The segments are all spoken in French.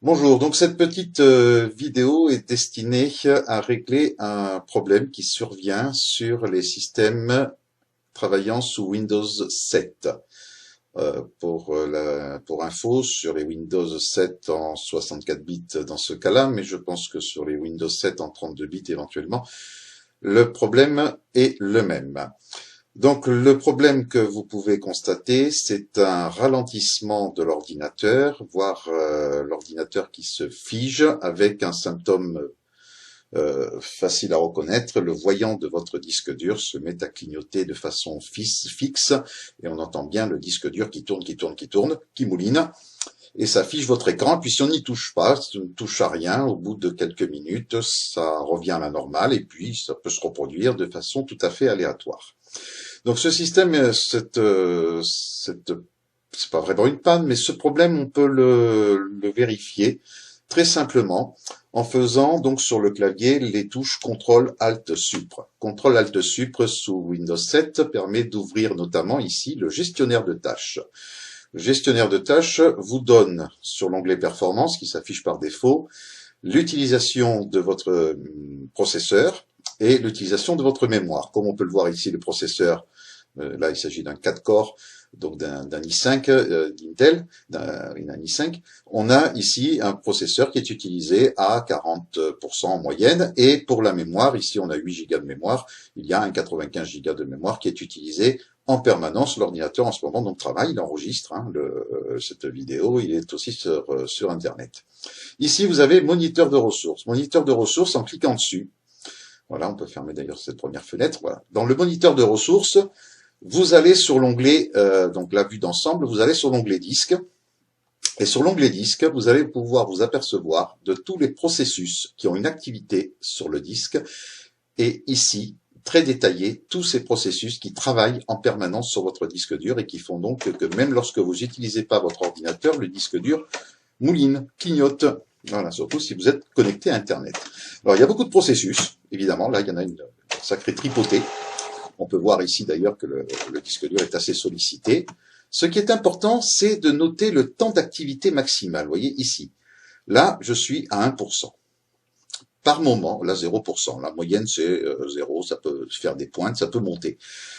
Bonjour, donc cette petite vidéo est destinée à régler un problème qui survient sur les systèmes travaillant sous Windows 7. Pour info, sur les Windows 7 en 64 bits dans ce cas-là, mais je pense que sur les Windows 7 en 32 bits éventuellement, le problème est le même. Donc le problème que vous pouvez constater, c'est un ralentissement de l'ordinateur, voire l'ordinateur qui se fige avec un symptôme facile à reconnaître. Le voyant de votre disque dur se met à clignoter de façon fixe et on entend bien le disque dur qui tourne, qui mouline. Et ça affiche votre écran, puis si on n'y touche pas, si on ne touche à rien, au bout de quelques minutes, ça revient à la normale, et puis ça peut se reproduire de façon tout à fait aléatoire. Donc ce système, c'est pas vraiment une panne, mais ce problème, on peut le vérifier très simplement en faisant donc sur le clavier les touches CTRL-ALT-SUPRE. CTRL-ALT-SUPRE sous Windows 7 permet d'ouvrir notamment ici le gestionnaire de tâches. Le gestionnaire de tâches vous donne sur l'onglet Performance, qui s'affiche par défaut, l'utilisation de votre processeur et l'utilisation de votre mémoire. Comme on peut le voir ici, le processeur, là il s'agit d'un 4 corps, donc d'un i5 d'Intel, d'un i5. On a ici un processeur qui est utilisé à 40% en moyenne, et pour la mémoire, ici on a 8 Go de mémoire, il y a un 95 Go de mémoire qui est utilisé en permanence. L'ordinateur en ce moment donc travaille, il enregistre cette vidéo, il est aussi sur Internet. Ici vous avez moniteur de ressources. Moniteur de ressources, en cliquant dessus, voilà, on peut fermer d'ailleurs cette première fenêtre. Voilà. Dans le moniteur de ressources, vous allez sur l'onglet, donc la vue d'ensemble, vous allez sur l'onglet disque. Et sur l'onglet disque, vous allez pouvoir vous apercevoir de tous les processus qui ont une activité sur le disque. Et ici, très détaillé, tous ces processus qui travaillent en permanence sur votre disque dur et qui font donc que même lorsque vous n'utilisez pas votre ordinateur, le disque dur mouline, clignote. Voilà, surtout si vous êtes connecté à Internet. Alors, il y a beaucoup de processus, évidemment. Là, il y en a une sacrée tripotée. On peut voir ici d'ailleurs que le disque dur est assez sollicité. Ce qui est important, c'est de noter le temps d'activité maximale. Vous voyez ici. Là, je suis à 1%. Par moment, là 0%. La moyenne, c'est 0, ça peut faire des pointes, ça peut monter.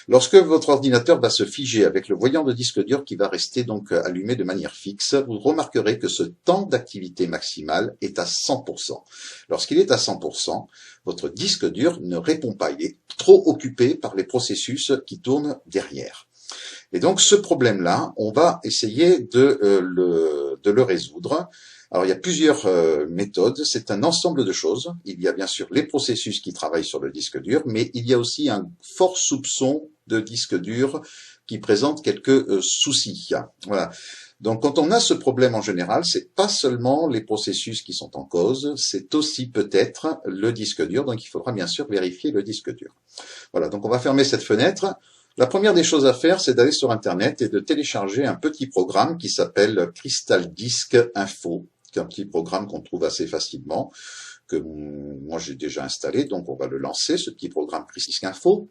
Lorsque votre ordinateur va se figer avec le voyant de disque dur qui va rester donc allumé de manière fixe, vous remarquerez que ce temps d'activité maximale est à 100%. Lorsqu'il est à 100%, votre disque dur ne répond pas. Il est trop occupé par les processus qui tournent derrière. Et donc ce problème-là, on va essayer de le résoudre. Alors il y a plusieurs méthodes, c'est un ensemble de choses. Il y a bien sûr les processus qui travaillent sur le disque dur, mais il y a aussi un fort soupçon de disque dur qui présente quelques soucis. Voilà. Donc quand on a ce problème en général, c'est pas seulement les processus qui sont en cause, c'est aussi peut-être le disque dur, donc il faudra bien sûr vérifier le disque dur. Voilà, donc on va fermer cette fenêtre. La première des choses à faire, c'est d'aller sur Internet et de télécharger un petit programme qui s'appelle Crystal Disk Info, qui est un petit programme qu'on trouve assez facilement, que moi j'ai déjà installé, donc on va le lancer, ce petit programme Crystal Disk Info.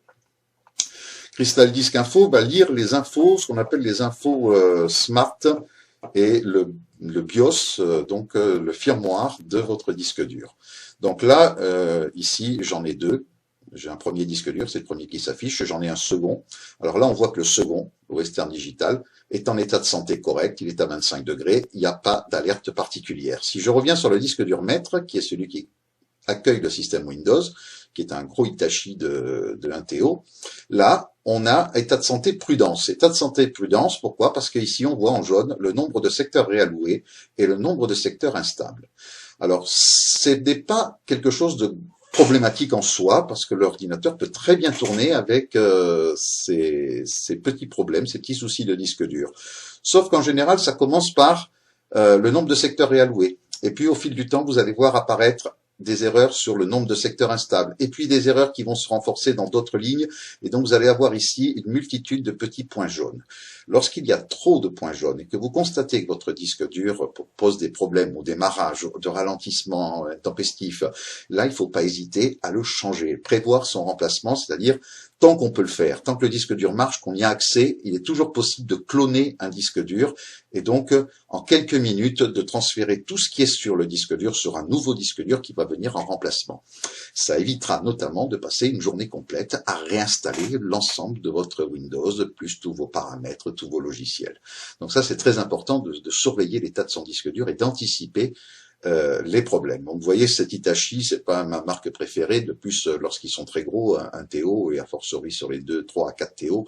Crystal Disk Info va lire les infos, ce qu'on appelle les infos smart, et le BIOS, donc le firmware de votre disque dur. Donc là, ici, j'en ai deux. J'ai un premier disque dur, c'est le premier qui s'affiche, j'en ai un second. Alors là, on voit que le second, le Western Digital, est en état de santé correct, il est à 25 degrés, il n'y a pas d'alerte particulière. Si je reviens sur le disque dur maître, qui est celui qui accueille le système Windows, qui est un gros Hitachi de 1TO, là, on a état de santé prudence. État de santé prudence, pourquoi? Parce qu'ici, on voit en jaune le nombre de secteurs réalloués et le nombre de secteurs instables. Alors, ce n'est pas quelque chose de problématique en soi, parce que l'ordinateur peut très bien tourner avec ces petits problèmes, ces petits soucis de disque dur. Sauf qu'en général, ça commence par le nombre de secteurs réalloués. Et puis, au fil du temps, vous allez voir apparaître des erreurs sur le nombre de secteurs instables, et puis des erreurs qui vont se renforcer dans d'autres lignes, et donc vous allez avoir ici une multitude de petits points jaunes. Lorsqu'il y a trop de points jaunes et que vous constatez que votre disque dur pose des problèmes au démarrage, de ralentissement intempestif, là il ne faut pas hésiter à le changer, prévoir son remplacement, c'est-à-dire tant qu'on peut le faire, tant que le disque dur marche, qu'on y a accès, il est toujours possible de cloner un disque dur et donc en quelques minutes de transférer tout ce qui est sur le disque dur sur un nouveau disque dur qui va venir en remplacement. Ça évitera notamment de passer une journée complète à réinstaller l'ensemble de votre Windows, plus tous vos paramètres, tous vos logiciels. Donc ça, c'est très important de surveiller l'état de son disque dur et d'anticiper les problèmes. Donc vous voyez, cet Hitachi, c'est pas ma marque préférée. De plus, lorsqu'ils sont très gros, un TO et a fortiori sur les 2, 3 à 4 TO,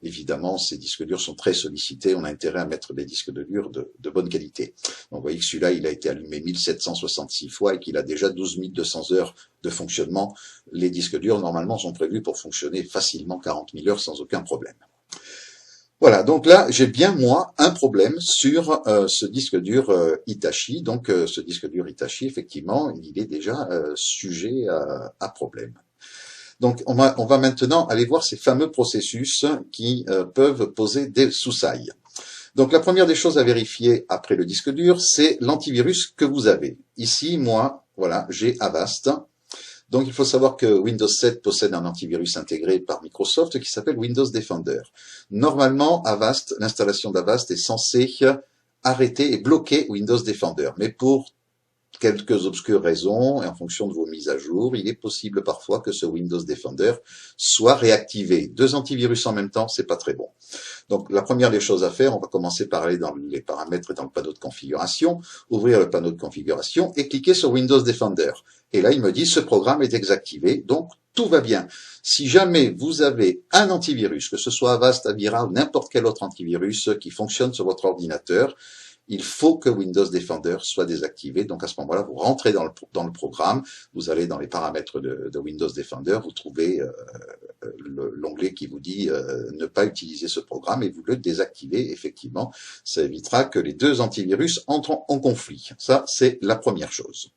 évidemment, ces disques durs sont très sollicités. On a intérêt à mettre des disques durs de bonne qualité. Donc vous voyez que celui-là, il a été allumé 1766 fois et qu'il a déjà 12 200 heures de fonctionnement. Les disques durs, normalement, sont prévus pour fonctionner facilement 40 000 heures sans aucun problème. Voilà, donc là, j'ai bien, moi, un problème sur ce disque dur Hitachi. Donc, ce disque dur Hitachi, effectivement, il est déjà sujet à problème. Donc, on va maintenant aller voir ces fameux processus qui peuvent poser des soucis. Donc, la première des choses à vérifier après le disque dur, c'est l'antivirus que vous avez. Ici, moi, voilà, j'ai Avast. Donc, il faut savoir que Windows 7 possède un antivirus intégré par Microsoft qui s'appelle Windows Defender. Normalement, Avast, l'installation d'Avast est censée arrêter et bloquer Windows Defender. Mais pour quelques obscures raisons et en fonction de vos mises à jour, il est possible parfois que ce Windows Defender soit réactivé. 2 antivirus en même temps, c'est pas très bon. Donc, la première des choses à faire, on va commencer par aller dans les paramètres et dans le panneau de configuration, ouvrir le panneau de configuration et cliquer sur Windows Defender. Et là, il me dit, ce programme est désactivé, donc tout va bien. Si jamais vous avez un antivirus, que ce soit Avast, Avira ou n'importe quel autre antivirus qui fonctionne sur votre ordinateur, il faut que Windows Defender soit désactivé. Donc à ce moment-là, vous rentrez dans le programme, vous allez dans les paramètres de Windows Defender, vous trouvez l'onglet qui vous dit ne pas utiliser ce programme et vous le désactivez. Effectivement, ça évitera que les 2 antivirus entrent en conflit. Ça, c'est la première chose.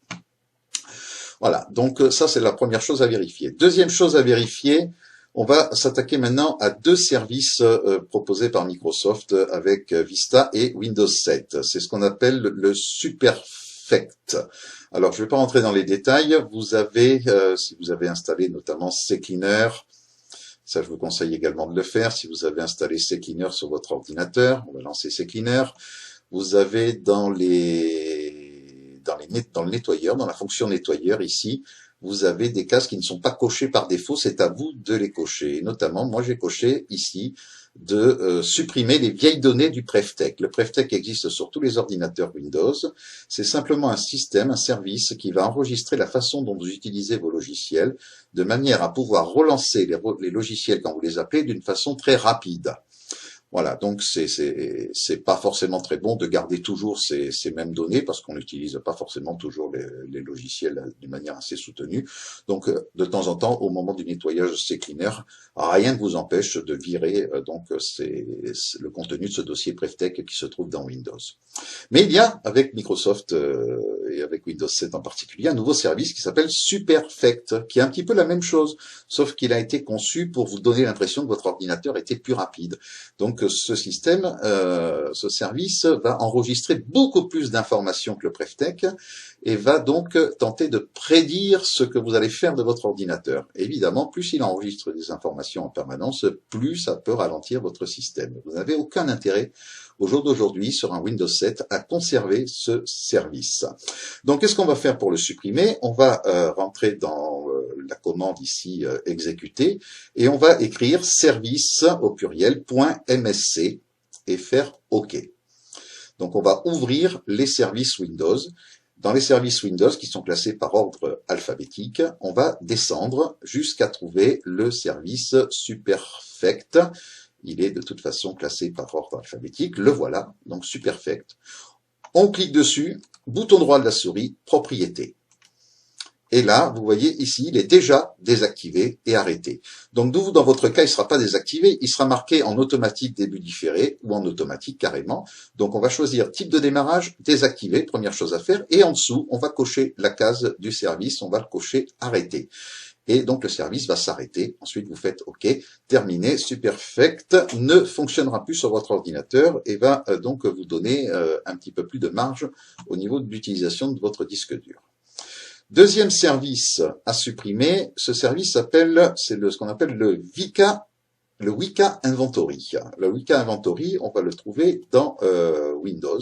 Voilà, donc ça, c'est la première chose à vérifier. Deuxième chose à vérifier, on va s'attaquer maintenant à 2 services proposés par Microsoft avec Vista et Windows 7. C'est ce qu'on appelle le Superfect. Alors, je ne vais pas rentrer dans les détails. Vous avez, si vous avez installé notamment CCleaner, ça je vous conseille également de le faire. Si vous avez installé CCleaner sur votre ordinateur, on va lancer CCleaner. Vous avez dans le nettoyeur, dans la fonction nettoyeur ici, vous avez des cases qui ne sont pas cochées par défaut, c'est à vous de les cocher. Et notamment, moi j'ai coché ici de supprimer les vieilles données du Prevtech. Le Prevtech existe sur tous les ordinateurs Windows. C'est simplement un système, un service qui va enregistrer la façon dont vous utilisez vos logiciels, de manière à pouvoir relancer les logiciels quand vous les appelez d'une façon très rapide. Voilà, donc c'est pas forcément très bon de garder toujours ces mêmes données parce qu'on n'utilise pas forcément toujours les logiciels d'une manière assez soutenue. Donc de temps en temps, au moment du nettoyage CCleaner, rien ne vous empêche de virer le contenu de ce dossier Prevtech qui se trouve dans Windows. Mais il y a avec Microsoft et avec Windows 7 en particulier un nouveau service qui s'appelle Superfect, qui est un petit peu la même chose, sauf qu'il a été conçu pour vous donner l'impression que votre ordinateur était plus rapide. Donc ce système, ce service va enregistrer beaucoup plus d'informations que le Prevtech et va donc tenter de prédire ce que vous allez faire de votre ordinateur. Et évidemment, plus il enregistre des informations en permanence, plus ça peut ralentir votre système. Vous n'avez aucun intérêt au jour d'aujourd'hui sur un Windows 7 à conserver ce service. Donc qu'est-ce qu'on va faire pour le supprimer? On va rentrer dans la commande ici exécuter et on va écrire service au pluriel .msc et faire OK. Donc on va ouvrir les services Windows. Dans les services Windows qui sont classés par ordre alphabétique, on va descendre jusqu'à trouver le service Superfect. Il est de toute façon classé par ordre alphabétique. Le voilà, donc Superfect. On clique dessus, bouton droit de la souris, propriétés. Et là, vous voyez ici, il est déjà désactivé et arrêté. Donc, dans votre cas, il ne sera pas désactivé, il sera marqué en automatique début différé ou en automatique carrément. Donc, on va choisir type de démarrage, désactivé, première chose à faire. Et en dessous, on va cocher la case du service, on va le cocher arrêté. Et donc, le service va s'arrêter. Ensuite, vous faites OK, terminé. Superfect ne fonctionnera plus sur votre ordinateur et va donc vous donner un petit peu plus de marge au niveau de l'utilisation de votre disque dur. Deuxième service à supprimer, ce service s'appelle, c'est ce qu'on appelle le Weka Inventory. Le Weka Inventory, on va le trouver dans Windows,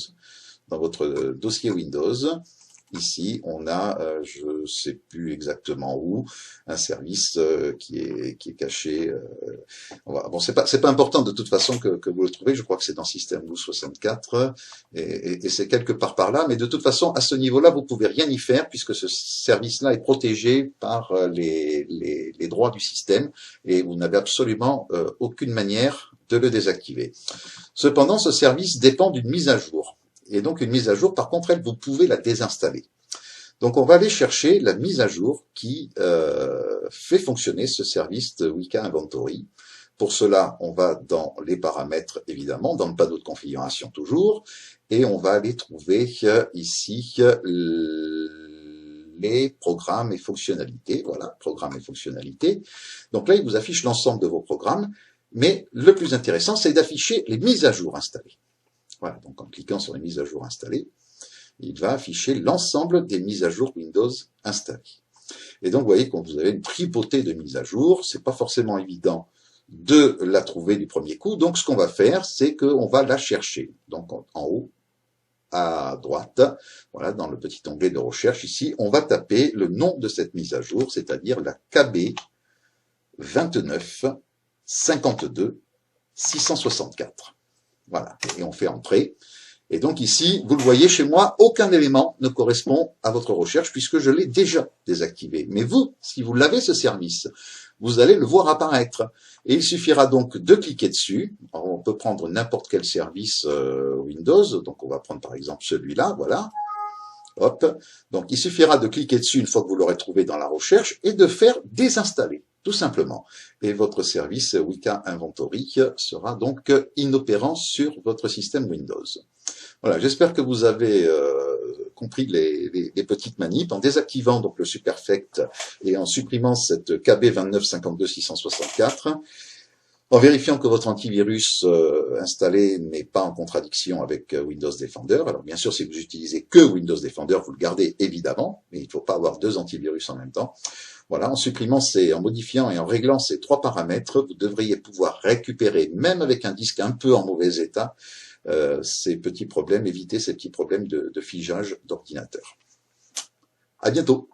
dans votre dossier Windows. Ici, on a, je ne sais plus exactement où, un service qui est caché. Bon, c'est pas important de toute façon que vous le trouvez. Je crois que c'est dans Système 64 et c'est quelque part par là. Mais de toute façon, à ce niveau-là, vous pouvez rien y faire puisque ce service-là est protégé par les droits du système et vous n'avez absolument aucune manière de le désactiver. Cependant, ce service dépend d'une mise à jour. Et donc une mise à jour, par contre, vous pouvez la désinstaller. Donc on va aller chercher la mise à jour qui fait fonctionner ce service de Weka Inventory. Pour cela, on va dans les paramètres, évidemment, dans le panneau de configuration toujours, et on va aller trouver ici les programmes et fonctionnalités. Voilà, programmes et fonctionnalités. Donc là, il vous affiche l'ensemble de vos programmes, mais le plus intéressant, c'est d'afficher les mises à jour installées. Voilà, donc en cliquant sur les mises à jour installées, il va afficher l'ensemble des mises à jour Windows installées. Et donc, vous voyez, quand vous avez une tripotée de mises à jour, c'est pas forcément évident de la trouver du premier coup. Donc, ce qu'on va faire, c'est qu'on va la chercher. Donc, en haut, à droite, voilà, dans le petit onglet de recherche ici, on va taper le nom de cette mise à jour, c'est-à-dire la KB 29 52 664. Voilà, et on fait entrer. Et donc ici, vous le voyez chez moi, aucun élément ne correspond à votre recherche puisque je l'ai déjà désactivé. Mais vous, si vous l'avez ce service, vous allez le voir apparaître. Et il suffira donc de cliquer dessus. Alors, on peut prendre n'importe quel service Windows. Donc on va prendre par exemple celui-là, voilà. Hop. Donc il suffira de cliquer dessus une fois que vous l'aurez trouvé dans la recherche et de faire désinstaller, tout simplement. Et votre service Weka Inventory sera donc inopérant sur votre système Windows. Voilà, j'espère que vous avez compris les petites manips. En désactivant donc le Superfect et en supprimant cette KB 29 52 664, en vérifiant que votre antivirus installé n'est pas en contradiction avec Windows Defender. Alors bien sûr, si vous utilisez que Windows Defender, vous le gardez évidemment, mais il ne faut pas avoir deux antivirus en même temps. Voilà, en supprimant en modifiant et en réglant ces trois paramètres, vous devriez pouvoir récupérer, même avec un disque un peu en mauvais état, ces petits problèmes, éviter ces petits problèmes de figeage d'ordinateur. À bientôt.